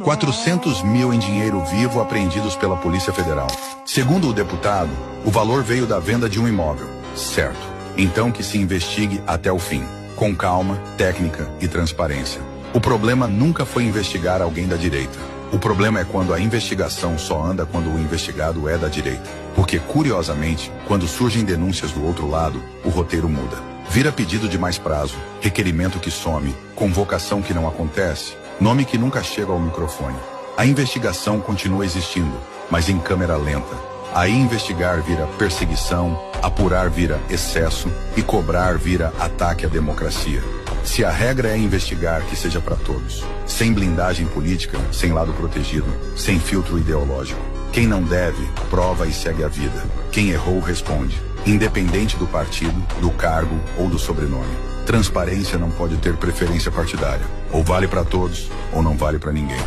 400 mil em dinheiro vivo apreendidos pela Polícia Federal. Segundo o deputado, o valor veio da venda de um imóvel. Certo. Então que se investigue até o fim, com calma, técnica e transparência. O problema nunca foi investigar alguém da direita. O problema é quando a investigação só anda quando o investigado é da direita. Porque, curiosamente, quando surgem denúncias do outro lado, o roteiro muda. Vira pedido de mais prazo, requerimento que some, convocação que não acontece, nome que nunca chega ao microfone. A investigação continua existindo, mas em câmera lenta. Aí investigar vira perseguição, apurar vira excesso e cobrar vira ataque à democracia. Se a regra é investigar, que seja para todos. Sem blindagem política, sem lado protegido, sem filtro ideológico. Quem não deve, prova e segue a vida. Quem errou, responde. Independente do partido, do cargo ou do sobrenome. Transparência não pode ter preferência partidária. Ou vale para todos, ou não vale para ninguém.